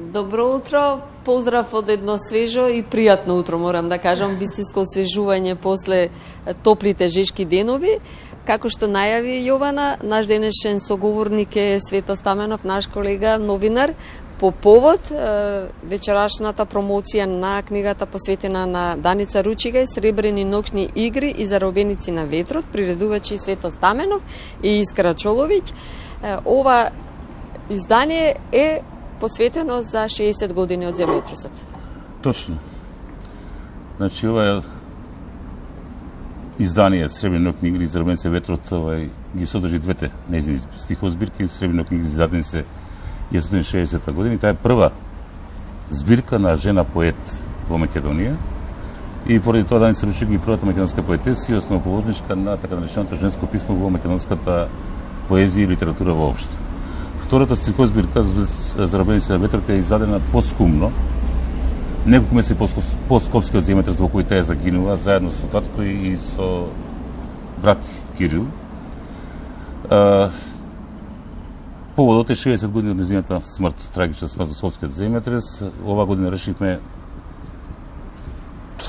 Добро утро, поздрав од едно свежо и пријатно утро, морам да кажам, вистинско освежување после топлите жешки денови. Како што најави Јована, наш денешен соговорник е Свето Стаменов, наш колега, новинар, по повод вечерашната промоција на книгата посветена на Даница Ручигај, Сребрени нокни игри и заробеници на ветрот, приредувачи Свето Стаменов и Искра Чоловиќ. Ова издание е посветено за 60 години од земјотресот. Точно. Значи, ова е издание Сребрени нокни игри и заробеници на ветрот, ги содржи двете нејзини стихозбирки. Сребрени нокни игри издадени се 1960 години. Таа е прва збирка на жена поет во Македонија и поради тоа Даница Ручигај е првата македонска поетеса и основоположничка на така нареченото женско писмо во македонската поезија и литература воопшто. Втората стихозбирка Заробеници на ветрот е издадена поскумно, неколку месеци по Скопскиот земјотрес во кој таа загинува заедно со татко и со брат Кирил. Поводот е 60 години од нејзината смрт, трагична смрт во Скопскиот земјотрес. Ова година решивме,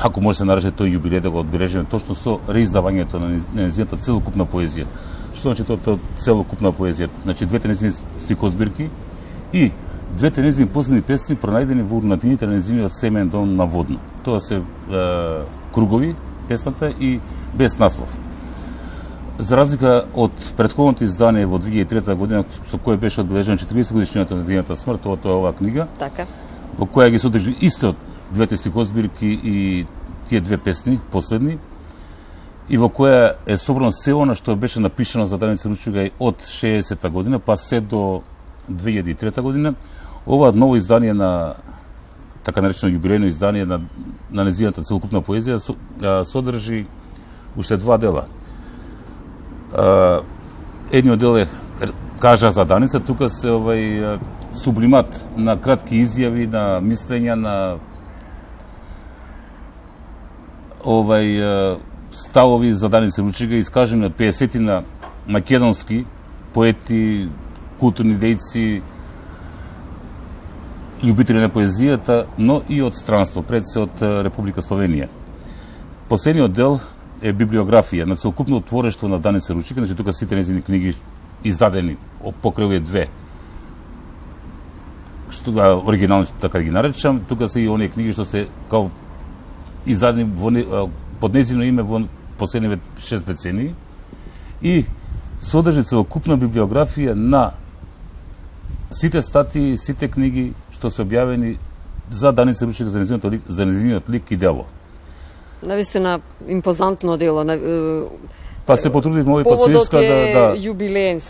ако може се нарече тој јубилеј, да го одбележиме точно со реиздавањето на нејзината целокупна поезија. Што значи тоа целокупна поезија? Значи двете нејзини стихозбирки и двете нејзини последни песни пронајдени во урнатините на нејзиниот семеен дом на Водно. Тоа се кругови, песната и без наслов. За разлика од претходното издание во 2003 година, со кое беше одбележено 40 годишнината на нејзината смрт, тоа е оваа книга, така, во која ги содржи исто двете стихозбирки и тие две песни, последни, и во која е собрано се она што беше напишано за Даница Ручигај од 60-та година, па се до 2003 година. Ова ново издание на, така наречено јубилејно издание на нејзината целокупна поезија содржи уште два дела. Едниот дел е кажа за Даница, тука се сублимат на кратки изјави, на мислења, на ставови за Даница Ручигај, искажени од 50 на македонски поети, културни дејци, љубители на поезијата, но и од странство, пред се од Република Словенија. Последниот дел е библиографија на целокупно творештво на Даница Ручигај, значи тука сите нејзини книги издадени покрај овие две, што оригинални, така да ги наречам, тука се и оние книги што се као издадени под нејзино име во последниве 6 децении и содржи целокупна библиографија на сите статии, сите книги што се објавени за Даница Ручигај, за нејзиниот лик и дело. Навистина импозантно дело. Па се потрудивме овој пат поводот е јубилеен,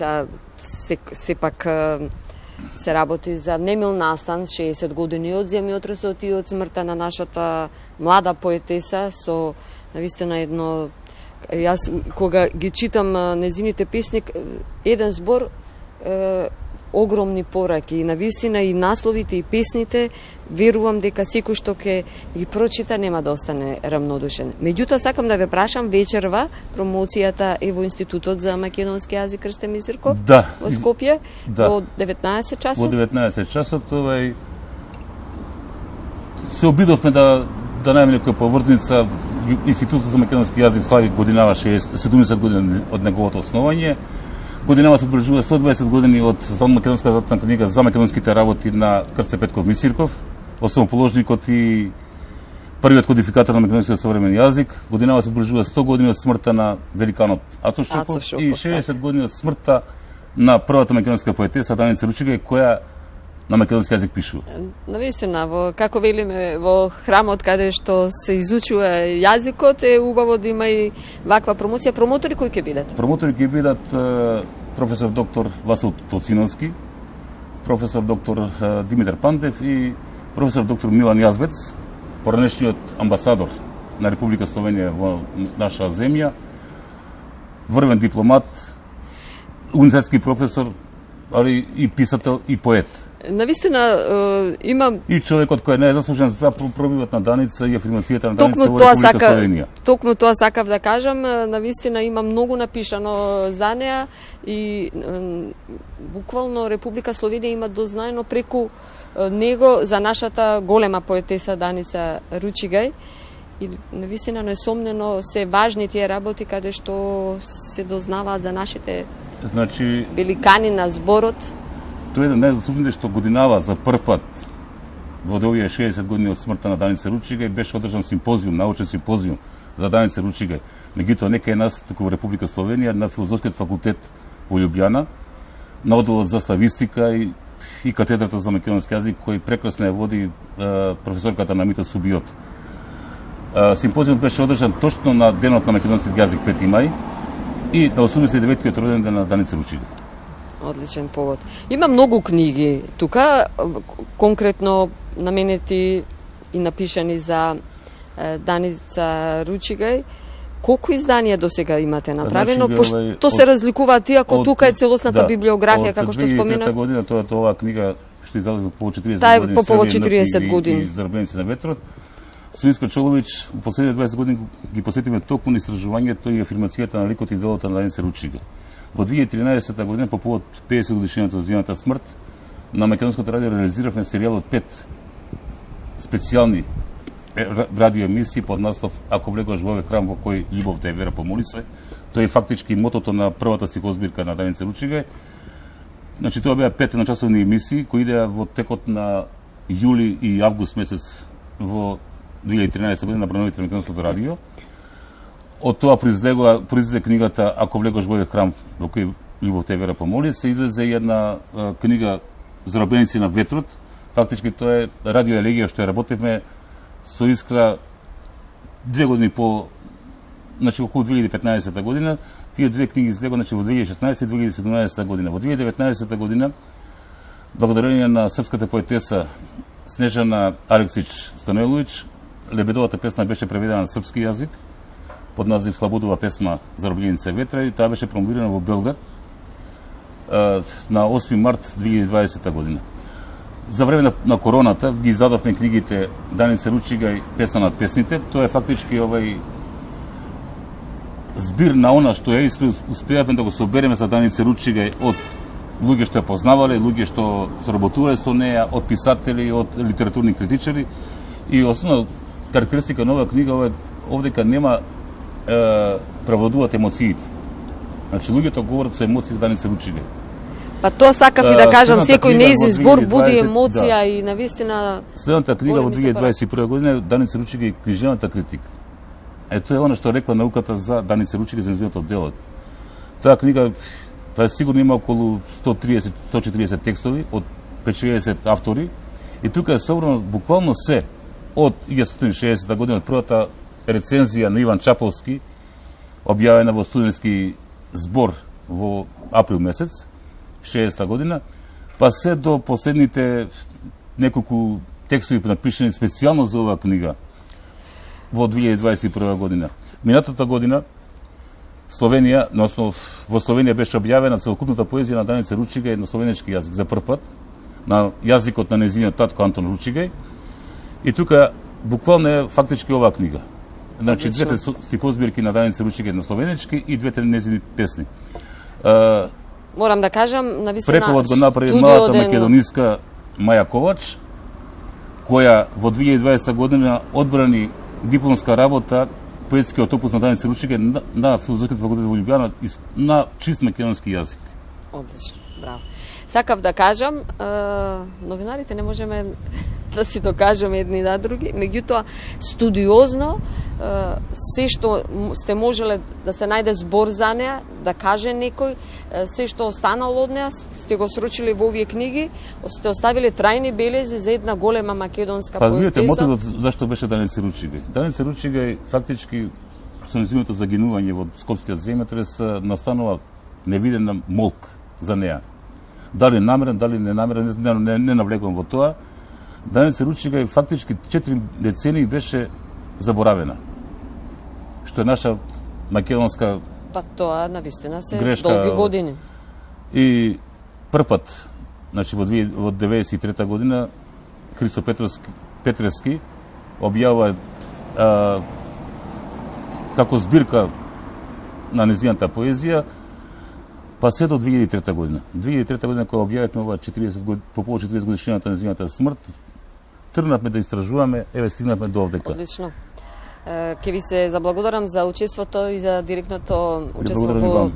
сепак се работи за немил настан 60 години од земјотресот и од смртта на нашата млада поетеса со навистина едно. Јас кога ги читам нејзините песни, еден збор, огромни пораки и навистина и насловите и песните, верувам дека секој што ќе ги прочита нема да остане рамнодушен. Меѓутоа сакам да ве прашам, вечерва промоцијата е во Институтот за македонски јазик Крстен Мизирков во Скопје во 19 часот. Во 19 часот се обидовме да најме некоја поврзница. Институтот за македонски јазик слави годинава 70 години од неговото основање. Годинава се одбележува 120 години од македонска задатна книга за македонските работи на Крсте Петков Мисирков, основоположникот и првиот кодификатор на македонскиот современ јазик. Годинава се одбележува 100 години од смртта на великанот Ацо Шопов и 60 години од смртта на првата македонска поетеса Даница Ручигај, која на македонски јазик пишува. Навистина, како велиме, во храмот каде што се изучува јазикот, е убаво да има и ваква промоција. Промотори кои ќе бидат? Промотори ќе бидат професор доктор Васил Тоциновски, професор доктор Димитар Пандев и професор доктор Милан Јазбец, поранешниот амбасадор на Република Словенија во наша земја, врвен дипломат, универзитетски професор, али и писател и поет. Навистина имам И човекот кој не е заслужен за пробивот на Даница и афирмацијата на Даница во Република Словенија. Токму тоа сакав да кажам, навистина има многу напишано за неа и буквално Република Словенија има дознаено преку него за нашата голема поетеса Даница Ручигај. И навистина несомнено се важни тие работи каде што се дознаваат за нашите великани на зборот. Тој е еден најзаслужените што годинава за прв пат во овие 60 години од смртта на Даница Ручигај беше одржан симпозиум, научен симпозиум за Даница Ручигај. Меѓутоа не кај нас туку во Република Словенија на Филозофскиот факултет во Љубљана, на одделот за славистика и катедрата за македонски јазик кој прекрасно ја води професорката Намита Субиот. Симпозиумот беше одржан точно на денот на македонскиот јазик 5 мај и на 89-тиот роден ден на Даница Ручигај. Одличен повод. Има многу книги тука, конкретно наменети и напишани за Даница Ручигај. Колку изданија до сега имате направено? Пошто се разликуваат тие ако тука е целосната библиографија, како што споменав? Од 2003 година тоа е оваа книга што издаде по 40 години. По повод 40 години. И Зароблjeници на ветрот. Сојинска Чолович во последните 20 години ги посетиме токму на истражувањето и афирмацијата на ликот и делото на Даница Ручигај. Во 2013 година, по повод 50 годишнината од незината смрт, на Македонското радио реализиравме серијал од 5 специјални радио емисии под наслов Ако влегаш во овој храм во кој љубовта е вера помоли се. Тоа е фактички мотото на првата стихозбирка на Даница Ручигај. Значи тоа беа 5 едночасовни емисии кои идеа во текот на јули и август месец во 2013 година на бројновите на Македонското радио. Од тоа произлезе книгата Ако влегаш во овој храм во кој љубовта е вера помоли се, излезе една книга Зароблjeници на ветрот. Фактички тоа е радио елегија што ја работевме со Искра 2 години по, значи околу 2015 година. Тие две книги излегоа значи во 2016 и 2017 година. Во 2019 година, благодарение на српската поетеса Снежана Алексич Станојловиќ, Лебедовата песна беше преведена на српски јазик под назив Слободова песма Зароблjeница ветра и таа беше промовирана во Белград на 8 март 2020 година. За време на короната ги издадовме книгите Даница Ручигај, песна над песните. Тоа е фактички овај збир на она што ја успеавме да го собереме за Даница Ручигај од луѓе што ја познавале, луѓе што соработувале со неја, од писатели, од литературни критичари. И основна карактеристика на оваа книга овдека нема праводуваат емоциите. Значи луѓето говорат со емоции за Даница Ручигај. Па тоа сакав и да кажам, секој нејзин збор буди емоција и навистина. Следната книга во 2021 година Даница Ручигај и книжевната критика. Тоа е она што рекла науката за Даница Ручигај за нејзиното дело. Таа книга па сигурно има околу 130-140 текстови од 560 автори и тука е собрано буквално се од 1960 година, од првата рецензија на Иван Чаповски, објавена во студентски збор во април месец 60 година, па се до последните неколку текстови напишани специјално за оваа книга во 2021 година. Минатата година Словенија, во Словенија беше објавена целокупната поезија на Даница Ручигај на словенечки јазик за прв пат, на јазикот на нејзиниот татко Антон Ручигај. И тука буквално е фактички оваа книга. Значи двете стихозбирки на Даница Ручигај на словенечки и двете нејзини песни. Морам да кажам, навистина преповод го направи малата македониска Маја Ковач, која во 2020 година одбрани дипломска работа поетскиот опус на Даница Ручигај на Филозофскиот факултет во Љубљана на чист македонски јазик. Одлично, браво. Сакав да кажам, новинарите не можеме да си докажеме едни на други, меѓутоа студиозно се што сте можеле да се најде збор за неа, да каже некој, се што останало од неа, сте го срочили во овие книги, сте оставили трајни белези за една голема македонска поетеса. Па видите, мотивот зашто беше Даница Ручигај. Даница Ручигај фактички со нејзиното загинување во Скопскиот земјотрес настанува невидена молк за неа. Дали намерен, дали ненамерен, не навлегувам во тоа. Даница Ручигај фактички 4 децении беше заборавена. Што е наша македонска па тоа навистина се грешка, долги години. И прв пат, значи во 1993 година, Христо Петрески објавува како збирка на нејзината поезија, па се до 2003 година. 2003 година кога објавивме ова 40 по повод 40 годишнината на нејзината смрт, тргнавме да истражуваме, еве стигнавме до овдека. Одлично. Ке ви се заблагодарам за учеството и за директното учество во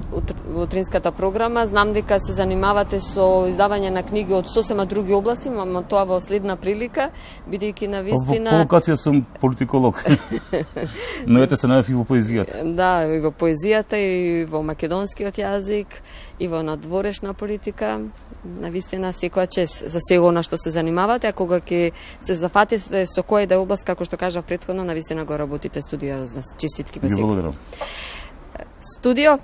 утринската програма. Знам дека се занимавате со издавање на книги од сосема други области, но тоа во следна прилика, бидејќи на вистина... По локација сум политиколог, но ете се најав и во поезијата. Да, и во поезијата, и во македонскиот јазик, и во надворешна политика. На вистина секоја чест за сега на што се занимавате, а кога ќе се зафатите со која да област, како што кажав претходно, на вистина го работите студиозно. Честитки по сега. Ви благодарам. Студио